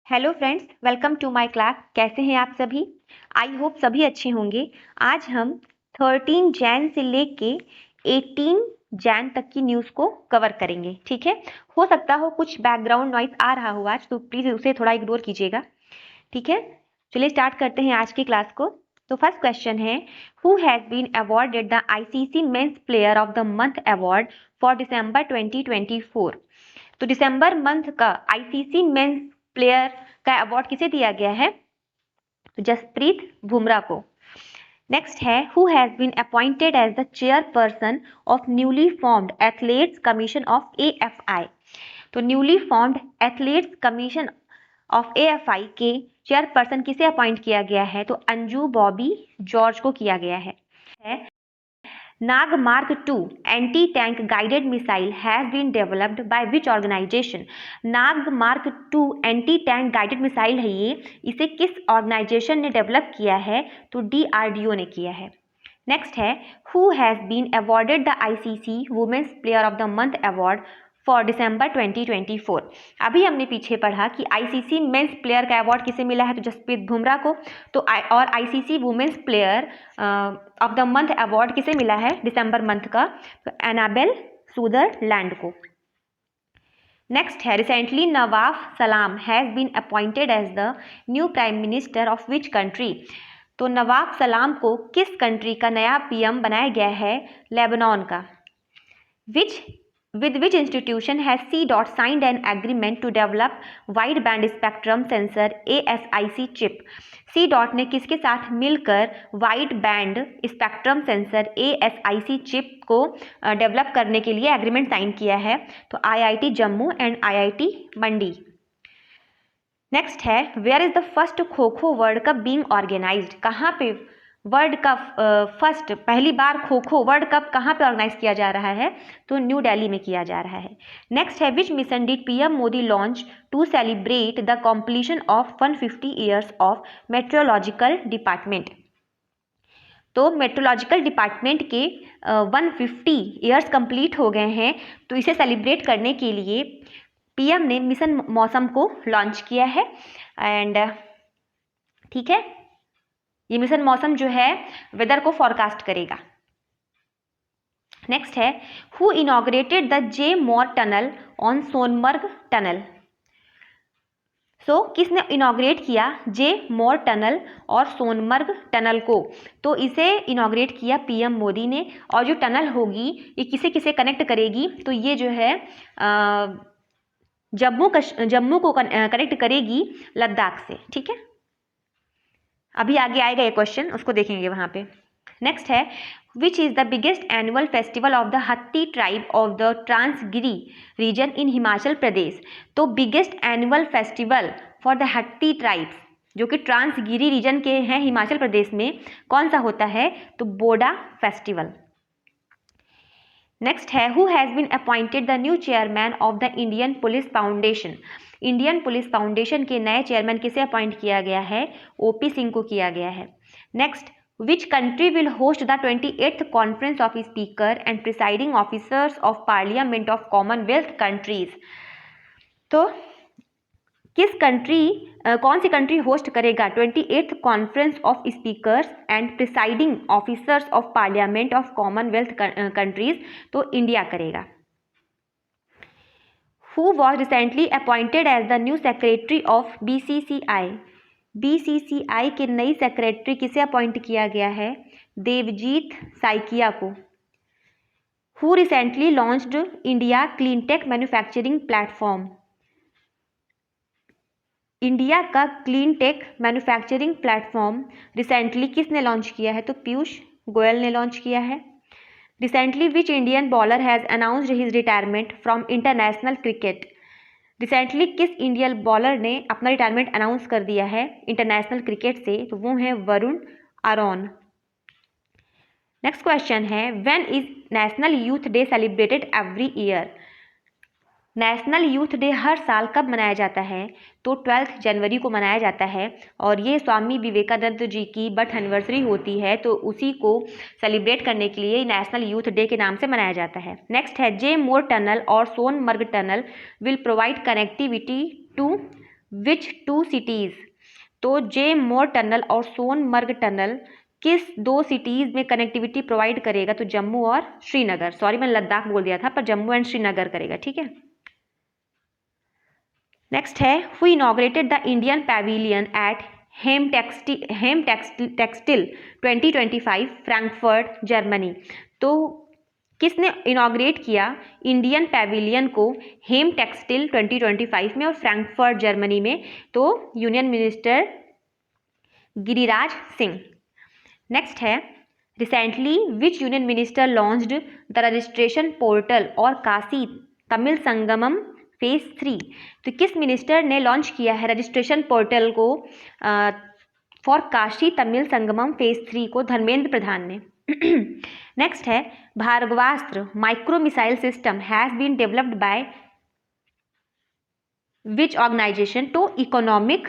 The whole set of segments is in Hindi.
Hello friends, welcome to my class. कैसे हैं आप सभी? आई होप सभी अच्छे होंगे। आज हम 13 जैन से लेके 18 जैन तक की न्यूज़ को कवर करेंगे। ठीक है, हो सकता हो कुछ बैकग्राउंड नॉइज आ रहा हो आज, तो प्लीज़ उसे थोड़ा इग्नोर कीजिएगा। ठीक है, चलिए स्टार्ट करते हैं आज की क्लास को। तो फर्स्ट क्वेश्चन है, who has been awarded the ICC men's player of the month award for December 2024। तो दिसंबर मंथ का आईसीसी मेंस प्लेयर का अवार्ड किसे दिया गया है? तो जसप्रीत बुमराह को। नेक्स्ट है, who has been appointed as the chairperson of newly formed athletes commission of AFI. तो newly formed athletes commission of AFI के चेयरपर्सन किसे अपॉइंट किया गया है? तो अंजू बॉबी जॉर्ज को किया गया है। Nag Mark II anti-tank guided missile has been developed by which organization? Nag Mark II anti-tank guided missile है ये, इसे किस ऑर्गेनाइजेशन ने डेवलप किया है? तो DRDO ने किया है। नेक्स्ट है, who has been awarded the ICC women's player of the month award for December 2024। अभी हमने पीछे पढ़ा कि आईसीसी मेंस प्लेयर का अवार्ड किसे मिला है? तो जसप्रीत बुमराह को। तो और ICC women's player of the month award किसे मिला है दिसंबर मंथ का? तो एनाबेल सुदरलैंड को। नेक्स्ट है, recently Nawaf Salam has been appointed as the new prime minister of which country. तो नवाफ सलाम को किस कंट्री का नया पीएम बनाया गया है? लेबनान का। With which institution has C-DOT signed an agreement to develop wideband spectrum sensor ASIC chip? C-DOT ने किसके साथ मिलकर wide band spectrum sensor ASIC chip को डेवलप करने के लिए एग्रीमेंट साइन किया है? तो IIT Jammu and IIT Mandi. Next है, where is the first kho kho world cup being organised? कहाँ पे वर्ल्ड कप फर्स्ट पहली बार खो खो वर्ल्ड कप कहाँ पे ऑर्गेनाइज किया जा रहा है? तो न्यू दिल्ली में किया जा रहा है। नेक्स्ट है, which mission did PM Modi launch to celebrate the completion of 150 years of meteorological department? तो मेट्रोलॉजिकल डिपार्टमेंट के 150 ईयर्स कंप्लीट हो गए हैं, तो इसे सेलिब्रेट करने के लिए पीएम ने मिशन मौसम को लॉन्च किया है। एंड ठीक है, ये मिशन मौसम जो है वेदर को फॉरकास्ट करेगा। नेक्स्ट है, who inaugurated the Z Morh tunnel on Sonamarg tunnel? किसने इनॉग्रेट किया जे मोर टनल और सोनमर्ग टनल को? तो इसे इनॉग्रेट किया पीएम मोदी ने। और जो टनल होगी ये किसे किसे कनेक्ट करेगी? तो ये जो है जम्मू को कनेक्ट करेगी लद्दाख से। ठीक है, अभी आगे आएगा ये क्वेश्चन, उसको देखेंगे वहाँ पे। नेक्स्ट है, which is the biggest annual festival of the Hatti tribe of the Transgiri region in Himachal Pradesh? तो biggest annual festival for the Hatti tribes जो कि ट्रांसगिरी रीजन के हैं हिमाचल प्रदेश में, कौन सा होता है? तो बोडा फेस्टिवल। नेक्स्ट है, who has been appointed the new chairman of the Indian police foundation? Indian police foundation के नए चेयरमैन किसे अपॉइंट किया गया है? ओपी सिंह को किया गया है। Next, which country will host the 28th conference of speaker and presiding officers of parliament of Commonwealth countries? तो किस कंट्री कौन सी कंट्री होस्ट करेगा 28th conference of speakers and presiding officers of parliament of Commonwealth countries? तो इंडिया करेगा। Who was recently appointed as the new secretary of BCCI? BCCI के नई सेक्रेटरी किसे अपॉइंट किया गया है? देवजीत साइकिया को। Who recently launched India Cleantech Manufacturing Platform? India का cleantech manufacturing platform recently किसने लॉन्च किया है? तो पीयूष गोयल ने लॉन्च किया है। Recently which Indian bowler has announced his retirement from international cricket? Recently किस इंडियन बॉलर ने अपना रिटायरमेंट अनाउंस कर दिया है इंटरनेशनल क्रिकेट से? तो वो है वरुण आरोन। नेक्स्ट क्वेश्चन है, when is national youth day celebrated every year? National youth day हर साल कब मनाया जाता है? तो 12 जनवरी को मनाया जाता है। और ये स्वामी विवेकानंद जी की बर्थ एनिवर्सरी होती है, तो उसी को सेलिब्रेट करने के लिए नेशनल यूथ डे के नाम से मनाया जाता है। नेक्स्ट है, जे मोर टनल और Sonamarg tunnel will provide connectivity to which two cities, तो जे मोर टनल और सोनमर्ग टनल किस दो सिटीज में कनेक्टिविटी प्रोवाइड करेगा? तो जम्मू और श्रीनगर। सॉरी मैंने लद्दाख बोल दिया था, पर जम्मू एंड श्रीनगर करेगा, ठीक है। नेक्स्ट है, who inaugurated the Indian pavilion at Heimtextil 2025 Frankfurt Germany. तो किसने इनॉग्रेट किया इंडियन पैविलियन को हेम टेक्सटिल 2025 में और फ्रैंकफर्ट जर्मनी में? तो union minister Giriraj Singh. Next है, recently which union minister launched the registration portal और काशी तमिल संगमम फेज 3। तो किस मिनिस्टर ने लॉन्च किया है रजिस्ट्रेशन पोर्टल को फॉर काशी तमिल संगमम फेज 3 को? धर्मेंद्र प्रधान ने। नेक्स्ट है, Bhargavastra micro missile system has been developed by which organisation? तो इकोनॉमिक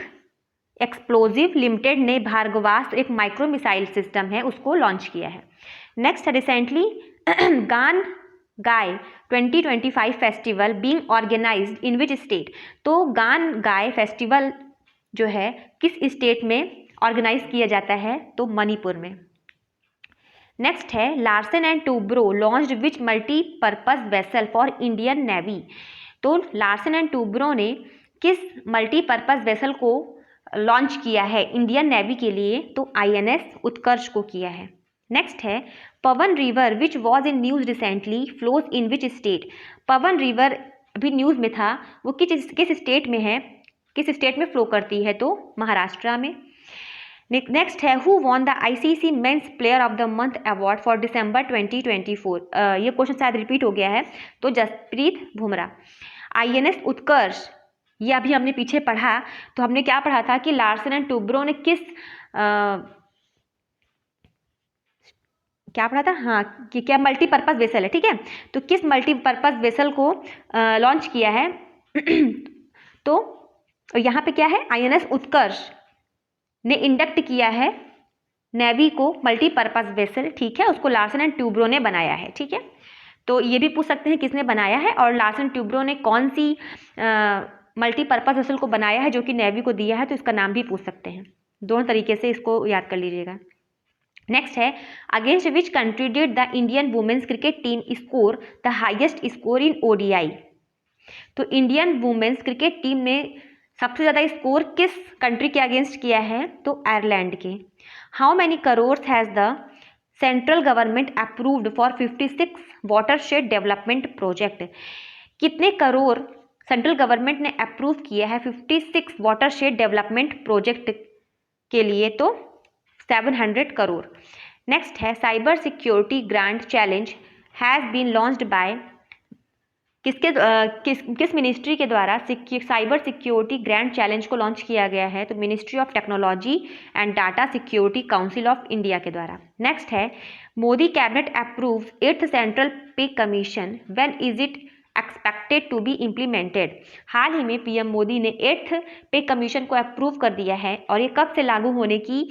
एक्सप्लोजिव लिमिटेड ने भार्गवास्त्र एक माइक्रो मिसाइल सिस्टम है उसको लॉन्च किया है। नेक्स्ट है, recently Gaan Ngai 2025 festival being organised in which state? तो गान गाय फेस्टिवल जो है किस स्टेट में ऑर्गेनाइज किया जाता है? तो मणिपुर में। नेक्स्ट है, Larsen and Toubro launched which multipurpose vessel for Indian navy? तो लार्सन एंड टूब्रो ने किस मल्टीपर्पज वेसल को लॉन्च किया है इंडियन नेवी के लिए? तो INS उत्कर्ष को किया है। नेक्स्ट है, Pawan river which was in news recently flows in which state? Pawan river अभी न्यूज में था, वो किस स्टेट में है, किस स्टेट में फ्लो करती है? तो महाराष्ट्र में। नेक्स्ट है, who won the ICC mains player of the month award for December 2024? ये क्वेश्चन शायद रिपीट हो गया है, तो जसप्रीत बुमराह। INS उत्कर्ष ये अभी हमने पीछे पढ़ा, तो हमने क्या पढ़ा था कि लार्सन एंड टूब्रो ने किस क्या पढ़ा था, हाँ, कि क्या मल्टीपर्पज वेसल है, ठीक है। तो किस मल्टीपर्पज वेसल को लॉन्च किया है? तो यहाँ पे क्या है, INS उत्कर्ष ने इंडक्ट किया है नेवी को मल्टीपर्पज वेसल, ठीक है, उसको लार्सन एंड टूब्रो ने बनाया है, ठीक है। तो ये भी पूछ सकते हैं किसने बनाया है और लार्सन टूब्रो ने कौन सी मल्टीपर्पज वेसल को बनाया है जो कि नेवी को दिया है, तो इसका नाम भी पूछ सकते हैं। दोनों तरीके से इसको याद कर लीजिएगा। नेक्स्ट है, against which country did the Indian women's cricket team score the highest score in ODI? तो इंडियन वुमेन्स क्रिकेट टीम ने सबसे ज़्यादा स्कोर किस कंट्री के अगेंस्ट किया है? तो आयरलैंड के। How many crores has the central government approved for 56 watershed development project? कितने करोड़ सेंट्रल गवर्नमेंट ने अप्रूव किया है 56 वाटरशेड डेवलपमेंट प्रोजेक्ट के लिए? तो 700 करोड़। नेक्स्ट है, cyber security grant challenge has been launched by किस मिनिस्ट्री के द्वारा साइबर सिक्योरिटी ग्रांट चैलेंज को लॉन्च किया गया है? तो ministry of technology and data security council of India के द्वारा। नेक्स्ट है, Modi cabinet approves 8th central pay commission, when is it expected to be implemented? हाल ही में PM मोदी ने 8th पे कमीशन को अप्रूव कर दिया है और ये कब से लागू होने की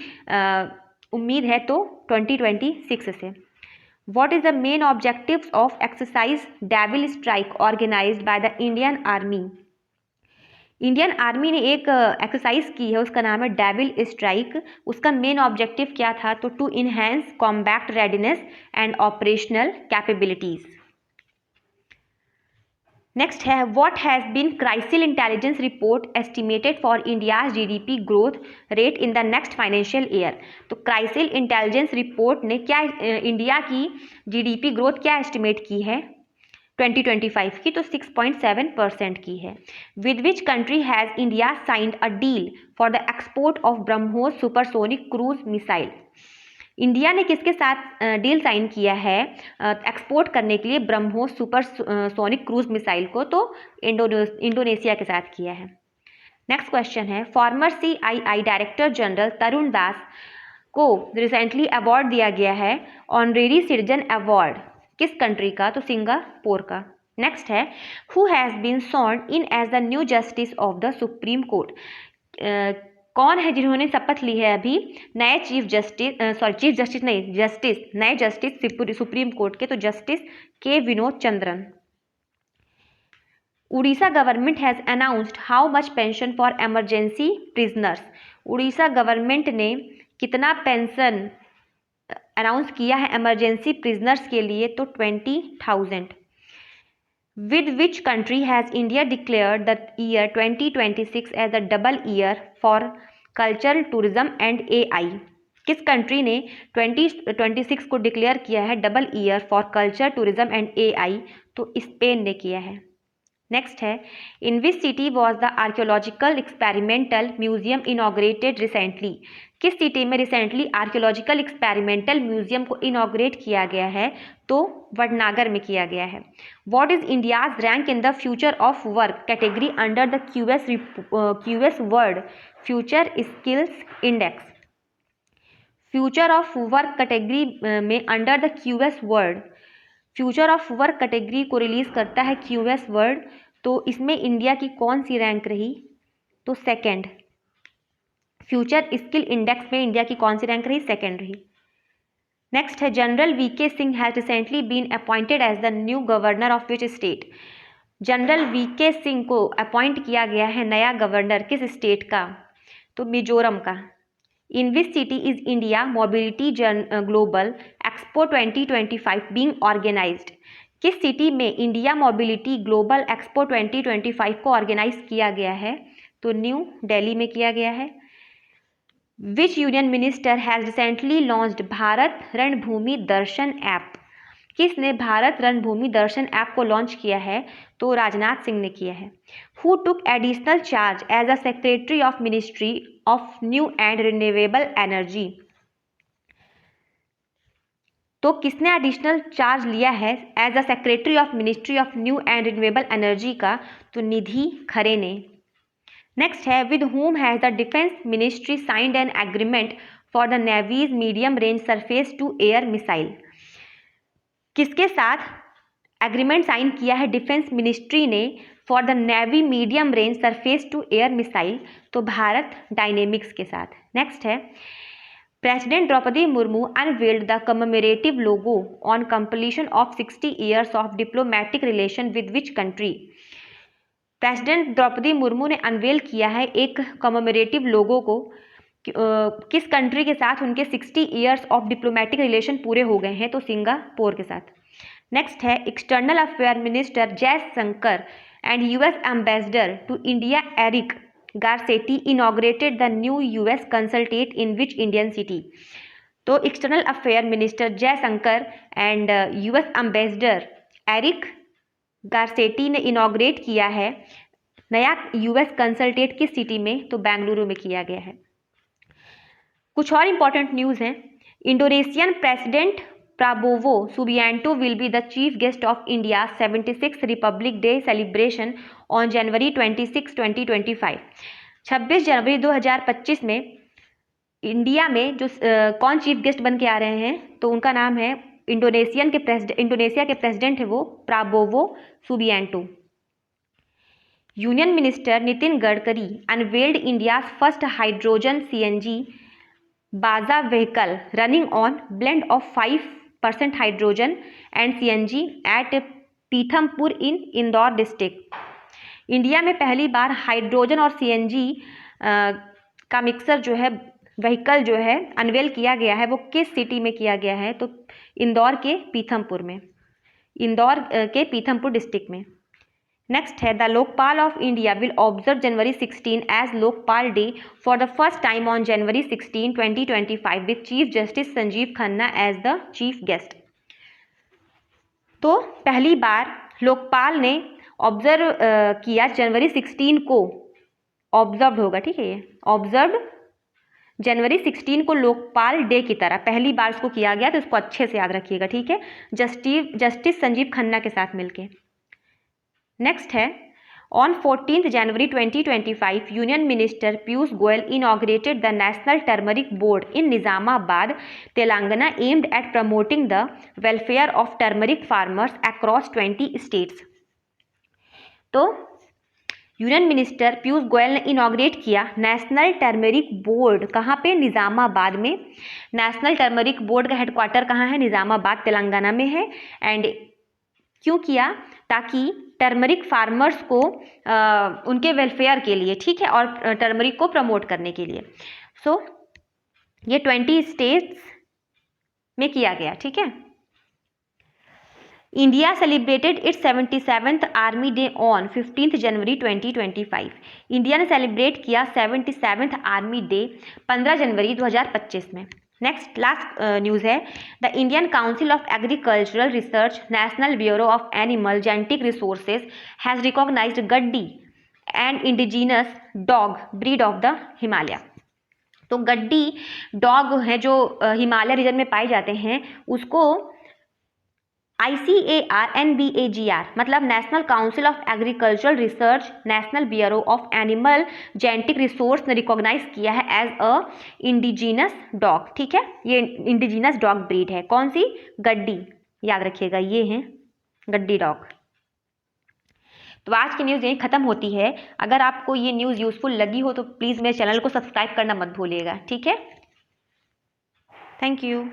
उम्मीद है? तो 2026 से। What is the main objectives of exercise Devil Strike organized by the Indian Army? Indian army ने एक एक्सरसाइज की है, उसका नाम है डेविल स्ट्राइक। उसका मेन ऑब्जेक्टिव क्या था? तो to enhance combat readiness and operational capabilities. Next है, what has been CRISIL intelligence report estimated for India's GDP growth rate in the next financial year? तो क्राइसिल इंटेलिजेंस रिपोर्ट ने क्या इंडिया की GDP ग्रोथ क्या एस्टिमेट की है 2025 की? तो 6.7% की है। With which country has India signed a deal for the export of BrahMos supersonic cruise missile? India ने किसके साथ डील साइन किया है एक्सपोर्ट करने के लिए BrahMos supersonic cruise missile को? तो इंडोनेशिया के साथ किया है। नेक्स्ट क्वेश्चन है, former CII director general Tarun Das को रिसेंटली अवार्ड दिया गया है ऑनरेरी सिटीजन अवार्ड, किस कंट्री का? तो सिंगापुर का। नेक्स्ट है, who has been sworn in as the new justice of the supreme court? कौन है जिन्होंने शपथ ली है अभी नए चीफ जस्टिस नए जस्टिस सुप्रीम कोर्ट के? तो justice K Vinod Chandran. Orissa government has announced how much pension for emergency prisoners. Orissa government ने कितना पेंशन अनाउंस किया है इमरजेंसी प्रिजनर्स के लिए, तो 20,000। With which country has India declared the year 2026 as a double year for cultural tourism and AI। किस कंट्री ने 2026 को डिक्लेयर किया है double year for culture tourism and AI? तो स्पेन ने किया है। नेक्स्ट है, in which city was the archaeological experimental museum inaugurated recently. किस सिटी में रिसेंटली आर्कियोलॉजिकल एक्सपेरिमेंटल म्यूजियम को इनॉग्रेट किया गया है? तो वडनागर में किया गया है। What is India's rank in the future of work category under the QS world future skills index. Future of work category में under the QS world, future of work category को रिलीज करता है QS वर्ल्ड। तो इसमें इंडिया की कौन सी रैंक रही? तो सेकंड। फ्यूचर स्किल इंडेक्स में इंडिया की कौन सी रैंक रही? सेकंड रही। नेक्स्ट है, general VK Singh has recently been appointed as the new governor of which state. General VK Singh को अपॉइंट किया गया है नया गवर्नर किस स्टेट का? तो मिजोरम का। In which city is India mobility global expo 2025 being organised. किस सिटी में इंडिया मोबिलिटी ग्लोबल एक्सपो 2025 को ऑर्गेनाइज किया गया है? तो न्यू दिल्ली में किया गया है। विच union minister has recently launched Bharat रणभूमि दर्शन ऐप। किसने भारत रणभूमि दर्शन ऐप को लॉन्च किया है? तो राजनाथ सिंह ने किया है। Who took additional charge as a secretary of ministry of new and renewable energy. तो किसने एडिशनल चार्ज लिया है as a secretary of ministry of new and renewable energy का? तो निधि खरे ने। नेक्स्ट है, with whom has the defence ministry signed an agreement for the navy's medium range surface to air missile. किसके साथ एग्रीमेंट साइन किया है डिफेंस मिनिस्ट्री ने for the navy medium range surface to air missile? तो भारत डायनेमिक्स के साथ। नेक्स्ट है, president Droupadi Murmu unveiled the commemorative logo on completion of 60 years of diplomatic relation with which country. President Droupadi Murmu ने अनवेल किया है एक कमेमोरेटिव लोगो को किस कंट्री के साथ उनके 60 ईयर्स ऑफ डिप्लोमेटिक रिलेशन पूरे हो गए हैं? तो सिंगापुर के साथ। नेक्स्ट है, external affair minister Jaishankar and US ambassador to India Eric Garcetti inaugurated the new US consulate in which Indian city. तो external affair minister Jaishankar and US ambassador Eric Garcetti ने इनॉग्रेट किया है नया US कंसल्टेट किस सिटी में? तो बेंगलुरु में किया गया है। कुछ और इंपॉर्टेंट न्यूज़ हैं। Indonesian president Prabowo Subianto will be the chief guest of India 76 Republic day celebration on January 26, 2025। 26 जनवरी 2025 में इंडिया में जो कौन चीफ गेस्ट बन के आ रहे हैं? तो उनका नाम है इंडोनेशिया के प्रेसिडेंट है वो Prabowo Subianto. Union minister Nitin Gadkari unveiled India first hydrogen CNG Baja vehicle running on blend of 5% hydrogen and CNG at Pithampur in Indore district. India में पहली बार हाइड्रोजन और CNG का मिक्सर जो है व्हीकल जो है अनवेल किया गया है, वो किस सिटी में किया गया है? तो इंदौर के पीथमपुर में, इंदौर के पीथमपुर डिस्ट्रिक्ट में। नेक्स्ट है, the Lokpal of India will observe January 16 as Lokpal day for the first time on January 16, 2025 with chief justice Sanjiv Khanna as the chief guest. तो पहली बार लोकपाल ने ऑब्जर्व किया जनवरी 16 को, ऑब्जर्व होगा, ठीक है, ये ऑब्जर्व जनवरी 16 को लोकपाल डे की तरह पहली बार इसको किया गया, तो इसको अच्छे से याद रखिएगा, ठीक है, जस्टिस संजीव खन्ना के साथ मिलके। नेक्स्ट है, on 14 January 2025 union minister Piyush Goyal inaugurated the national turmeric board in Nizamabad Telangana aimed at promoting the welfare of turmeric farmers across 20 states. तो यूनियन मिनिस्टर पीयूष गोयल ने इनॉग्रेट किया नेशनल टर्मरिक बोर्ड, कहाँ पे? निजामाबाद में। नेशनल टर्मरिक बोर्ड का हेडक्वार्टर कहाँ है? निजामाबाद तेलंगाना में है। एंड क्यों किया? ताकि टर्मरिक फार्मर्स को उनके वेलफेयर के लिए, ठीक है, और टर्मरिक को प्रमोट करने के लिए। सो ये 20 स्टेट्स में किया गया, ठीक है। India celebrated its 77th army day on 15 January 2025। India ने सेलिब्रेट किया 77th आर्मी डे 15 जनवरी 2025 में। नेक्स्ट लास्ट न्यूज़ है, the Indian council of agricultural research national bureau of animal genetic resources has recognised Gaddi and indigenous dog breed of the Himalaya. तो गड्डी डॉग है जो हिमालय रीजन में पाए जाते हैं, उसको ICAR मतलब national council of agricultural research national bureau of animal genetic resource ने रिकॉग्नाइज किया है एज अ इंडिजिनस डॉग, ठीक है। ये इंडिजिनस डॉग ब्रीड है, कौन सी? गड्डी, याद रखिएगा, ये है गड्डी डॉग। तो आज की न्यूज़ यही खत्म होती है। अगर आपको ये न्यूज़ यूजफुल लगी हो तो प्लीज़ मेरे चैनल को सब्सक्राइब करना मत भूलिएगा, ठीक है। Thank you.